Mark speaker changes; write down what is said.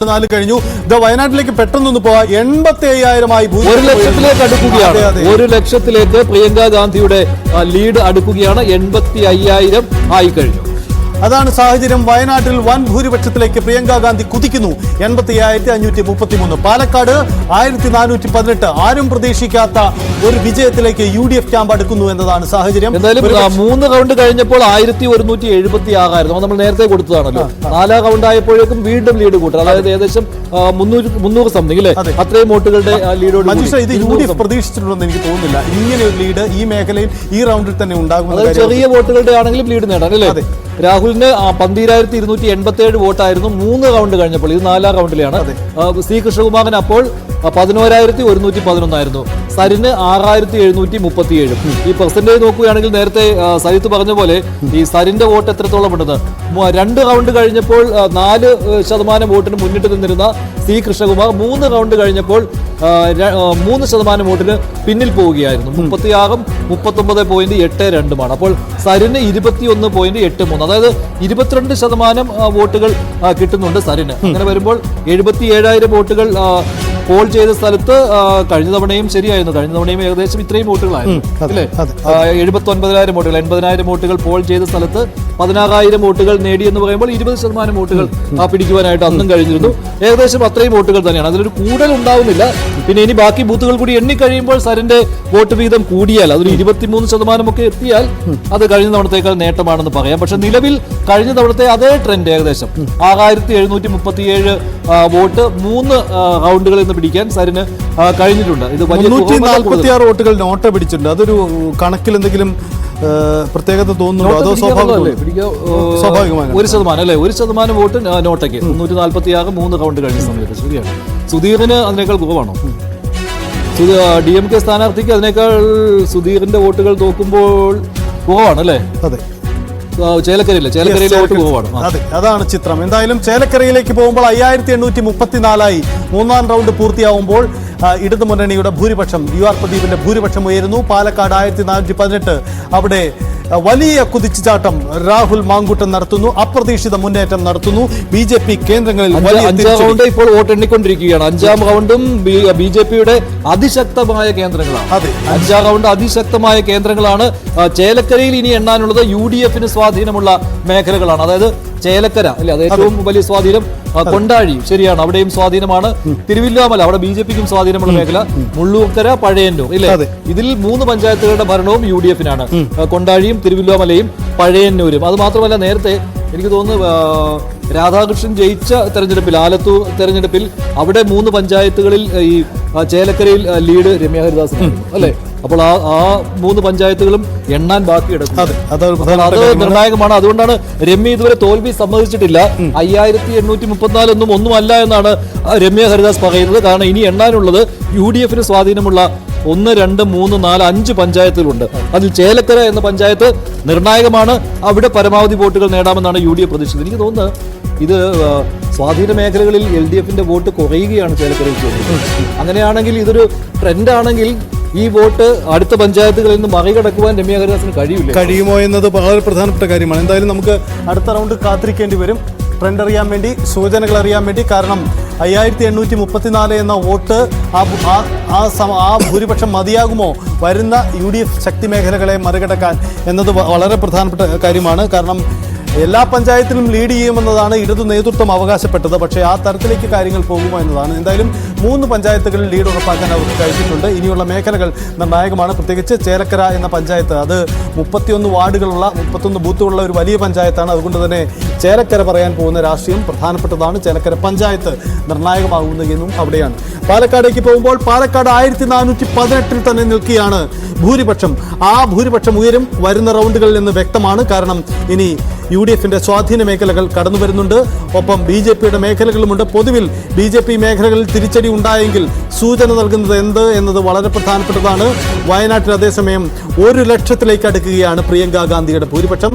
Speaker 1: കഴിഞ്ഞു. വയനാട്ടിലേക്ക് പെട്ടെന്നൊന്ന് പോവാ. 85,000
Speaker 2: 1 ലക്ഷത്തിലേക്ക് അടുക്കുകയാണ്. 1 ലക്ഷത്തിലേക്ക് പ്രിയങ്ക ഗാന്ധിയുടെ ലീഡ് അടുക്കുകയാണ്. 85,000 ആയി കഴിഞ്ഞു.
Speaker 1: അതാണ് സാഹചര്യം. വയനാട്ടിൽ വൻ ഭൂരിപക്ഷത്തിലേക്ക് പ്രിയങ്ക ഗാന്ധി കുതിക്കുന്നു. 87,533. പാലക്കാട് 1,418. ആരും പ്രതീക്ഷിക്കാത്ത ഒരു വിജയത്തിലേക്ക് UDF ക്യാമ്പ് അടുക്കുന്നു എന്നതാണ് സാഹചര്യം.
Speaker 2: എന്തായാലും 3 റൗണ്ട് കഴിഞ്ഞപ്പോൾ 1,176 നമ്മൾ നേരത്തെ കൊടുത്തതാണല്ലോ. 4 റൗണ്ട് ആയപ്പോഴേക്കും വീണ്ടും ലീഡ് കൂട്ടും. അതായത് ഏകദേശം 300 സംതിങ് അല്ലേ, അത്രയും വോട്ടുകളുടെ ലീഡോട്.
Speaker 1: ഇത് UDF പ്രതീക്ഷിച്ചിട്ടുണ്ടെന്ന് എനിക്ക് തോന്നുന്നില്ല. ഇങ്ങനെ ഒരു ലീഡ് ഈ മേഖലയിൽ ഈ റൗണ്ടിൽ തന്നെ ഉണ്ടാകും.
Speaker 2: ചെറിയ വോട്ടുകളുടെ ആണെങ്കിലും ലീഡ് നേടാൻ അല്ലേ. രാഹുലിന് 12,287 വോട്ടായിരുന്നു 3 റൗണ്ട് കഴിഞ്ഞപ്പോൾ. ഇത് 4ാം റൗണ്ടിലാണ്. സി കൃഷ്ണകുമാറിന് അപ്പോൾ 11,111 ആയിരുന്നു. സരിന് 6,737. ഈ പെർസെന്റേജ് നോക്കുകയാണെങ്കിൽ നേരത്തെ സരിത്ത് പറഞ്ഞ പോലെ ഈ സരിന്റെ വോട്ട് എത്രത്തോളം ഉണ്ടെന്ന് 2 റൗണ്ട് കഴിഞ്ഞപ്പോൾ 4% വോട്ടിന് മുന്നിട്ട് നിന്നിരുന്ന സി കൃഷ്ണകുമാർ 3 റൗണ്ട് കഴിഞ്ഞപ്പോൾ 3% വോട്ടിന് പിന്നിൽ പോവുകയായിരുന്നു. 36-ഉം 39.82 അപ്പോൾ സരിന് 21.83. അതായത് 22% വോട്ടുകൾ കിട്ടുന്നുണ്ട് സരിന്. അങ്ങനെ വരുമ്പോൾ 77,000 വോട്ടുകൾ പോൾ ചെയ്ത സ്ഥലത്ത് കഴിഞ്ഞ തവണയും ശരിയായിരുന്നു. കഴിഞ്ഞ തവണയും ഏകദേശം ഇത്രയും വോട്ടുകളായിരുന്നു അല്ലേ. 79,000 വോട്ടുകൾ, 80,000 വോട്ടുകൾ പോൾ ചെയ്ത സ്ഥലത്ത് 16,000 വോട്ടുകൾ നേടി എന്ന് പറയുമ്പോൾ 20% വോട്ടുകൾ പിടിക്കുവാനായിട്ട് അന്നും കഴിഞ്ഞിരുന്നു. ഏകദേശം അത്രയും വോട്ടുകൾ തന്നെയാണ്. അതിലൊരു കൂടുതൽ ഉണ്ടാവുന്നില്ല. പിന്നെ ഇനി ബാക്കി ബൂത്തുകൾ കൂടി എണ്ണിക്കഴിയുമ്പോൾ സരിന്റെ വോട്ട് വീതം കൂടിയാൽ അതൊരു 23% ഒക്കെ എത്തിയാൽ അത് കഴിഞ്ഞ തവണത്തേക്കാൾ നേട്ടമാണെന്ന് പറയാം. പക്ഷെ നിലവിൽ കഴിഞ്ഞ തവണത്തെ അതേ ട്രെൻഡ് ഏകദേശം 6,737 വോട്ട് 3 റൗണ്ടുകളിൽ നിന്ന് പിടിക്കാൻ സരിന് കഴിഞ്ഞിട്ടുണ്ട്. ഇത്
Speaker 1: 346 വോട്ടുകൾ നോട്ട പിടിച്ചിട്ടുണ്ട്. അതൊരു കണക്കിൽ എന്തെങ്കിലും പ്രത്യേകത തോന്നുന്നുണ്ടോ? അതോ സ്വാഭാവികമാണ്?
Speaker 2: 1% അല്ലേ. 1% വോട്ട് നോട്ടയ്ക്ക് 346 3 റൗണ്ട് കഴിഞ്ഞ സമയത്ത്. ശരിയാണ്. സുധീറിന് അതിനേക്കാൾ കുറവാണോ? DMK സ്ഥാനാർത്ഥിക്ക് അതിനേക്കാൾ സുധീറിന്റെ വോട്ടുകൾ നോക്കുമ്പോൾ കുറവാണ് അല്ലേ.
Speaker 1: അതെ,
Speaker 2: ചേലക്കരയിലെ വോട്ട് കുറവാണ്.
Speaker 1: അതെ, അതാണ് ചിത്രം. എന്തായാലും ചേലക്കരയിലേക്ക് പോകുമ്പോൾ 5,834 3ാം റൗണ്ട് പൂർത്തിയാവുമ്പോൾ ഇടതു മുന്നണിയുടെ ഭൂരിപക്ഷം UR പ്രദീപിന്റെ ഭൂരിപക്ഷം ഉയരുന്നു. പാലക്കാട് 1,418. അവിടെ വലിയ കുതിച്ചുചാട്ടം രാഹുൽ മാങ്കൂട്ടം നടത്തുന്നു. അപ്രതീക്ഷിത മുന്നേറ്റം നടത്തുന്നു. BJP കേന്ദ്രങ്ങളിൽ
Speaker 2: 5ാം റൗണ്ട് ഇപ്പോൾ വോട്ട് എണ്ണിക്കൊണ്ടിരിക്കുകയാണ്. 5ാം റൗണ്ടും BJPയുടെ അതിശക്തമായ കേന്ദ്രങ്ങളാണ്.
Speaker 1: അതെ,
Speaker 2: 5ാം റൗണ്ട് അതിശക്തമായ കേന്ദ്രങ്ങളാണ്. ചേലക്കരയിൽ ഇനി എണ്ണാനുള്ളത് UDFന് സ്വാധീനമുള്ള മേഖലകളാണ്. അതായത് ചേലക്കര അല്ലെ, അത് ഏറ്റവും വലിയ സ്വാധീനം. കൊണ്ടാഴി ശരിയാണ്, അവിടെയും സ്വാധീനമാണ്. തിരുവില്ലാമല, അവിടെ BJPക്കും സ്വാധീനമുള്ള മേഖല. മുള്ളൂർക്കര, പഴയന്നൂർ ഇല്ലേ. ഇതിൽ 3 പഞ്ചായത്തുകളുടെ ഭരണവും UDFനാണ്. കൊണ്ടാഴിയും തിരുവില്ലാമലയും പഴയന്നൂരും. അത് മാത്രമല്ല, നേരത്തെ എനിക്ക് തോന്നുന്നു രാധാകൃഷ്ണൻ ജയിച്ച തെരഞ്ഞെടുപ്പിൽ, ആലത്തൂർ തെരഞ്ഞെടുപ്പിൽ അവിടെ 3 പഞ്ചായത്തുകളിൽ ഈ ചേലക്കരയിൽ ലീഡ് രമ്യ ഹരിദാസിനായിരുന്നു അല്ലെ. അപ്പോൾ ആ 3 പഞ്ചായത്തുകളും എണ്ണാൻ ബാക്കി കിടക്കും. അത് നിർണായകമാണ്. അതുകൊണ്ടാണ് രമ്യ ഇതുവരെ തോൽവി സമ്മതിച്ചിട്ടില്ല. 5,834 ഒന്നുമല്ല എന്നാണ് രമ്യ ഹരിദാസ് പറയുന്നത്. കാരണം ഇനി എണ്ണാനുള്ളത് UDFന് സ്വാധീനമുള്ള 1, 2, 3, 4, 5 പഞ്ചായത്തുകളുണ്ട്. അതിൽ ചേലക്കര എന്ന പഞ്ചായത്ത് നിർണായകമാണ്. അവിടെ പരമാവധി വോട്ടുകൾ നേടാമെന്നാണ് UDF പ്രതീക്ഷിച്ചത്. എനിക്ക് തോന്നുന്നത് ഇത് സ്വാധീന മേഖലകളിൽ LDFന്റെ വോട്ട് കുറയുകയാണ് ചേലക്കരയിൽ ചെയ്യുന്നത്. അങ്ങനെയാണെങ്കിൽ ഇതൊരു ട്രെൻഡാണെങ്കിൽ ഈ വോട്ട് അടുത്ത പഞ്ചായത്തുകളിൽ നിന്ന് മറികടക്കുവാൻ രമ്യ ഹരിദാസിന് കഴിയുമോ എന്നത് വളരെ പ്രധാനപ്പെട്ട കാര്യമാണ്. എന്തായാലും നമുക്ക് അടുത്ത റൗണ്ട് കാത്തിരിക്കേണ്ടി വരും, ട്രെൻഡ് അറിയാൻ വേണ്ടി, സൂചനകൾ അറിയാൻ വേണ്ടി. കാരണം 5,834 എന്ന വോട്ട് ആ ഭൂരിപക്ഷം മതിയാകുമോ വരുന്ന UDF ശക്തി മേഖലകളെ മറികടക്കാൻ എന്നത് വളരെ പ്രധാനപ്പെട്ട കാര്യമാണ്. കാരണം എല്ലാ പഞ്ചായത്തിലും ലീഡ് ചെയ്യുമെന്നതാണ് ഇടതു നേതൃത്വം അവകാശപ്പെട്ടത്. പക്ഷേ ആ തരത്തിലേക്ക് കാര്യങ്ങൾ പോകുമോ എന്നതാണ്. എന്തായാലും 3 പഞ്ചായത്തുകളിൽ ലീഡ് ഉറപ്പാക്കാൻ അവർക്ക് കഴിഞ്ഞിട്ടുണ്ട്. ഇനിയുള്ള മേഖലകൾ നിർണായകമാണ്. പ്രത്യേകിച്ച് ചേലക്കര എന്ന പഞ്ചായത്ത്, അത് 31 വാർഡുകളുള്ള 31 ബൂത്തുകളുള്ള ഒരു വലിയ പഞ്ചായത്താണ്. അതുകൊണ്ട് തന്നെ ചേലക്കര പറയാൻ പോകുന്ന രാഷ്ട്രീയം പ്രധാനപ്പെട്ടതാണ്. ചേലക്കര പഞ്ചായത്ത് നിർണായകമാകുന്നതെന്നും അവിടെയാണ്. പാലക്കാടേക്ക് പോകുമ്പോൾ പാലക്കാട് 1,418 തന്നെ നിൽക്കുകയാണ് ഭൂരിപക്ഷം. ആ ഭൂരിപക്ഷം ഉയരും വരുന്ന റൗണ്ടുകളിൽ നിന്ന് വ്യക്തമാണ്. കാരണം ഇനി UDFന്റെ സ്വാധീന മേഖലകൾ കടന്നു വരുന്നുണ്ട്. ഒപ്പം BJPയുടെ മേഖലകളുമുണ്ട്. പൊതുവിൽ BJP മേഖലകളിൽ തിരിച്ചടി ഉണ്ടായെങ്കിൽ സൂചന നൽകുന്നത് എന്ത് എന്നത് വളരെ പ്രധാനപ്പെട്ടതാണ്. വയനാട്ടിൽ അതേസമയം 1 ലക്ഷത്തിലേക്ക് അടുക്കുകയാണ് പ്രിയങ്ക ഗാന്ധിയുടെ ഭൂരിപക്ഷം.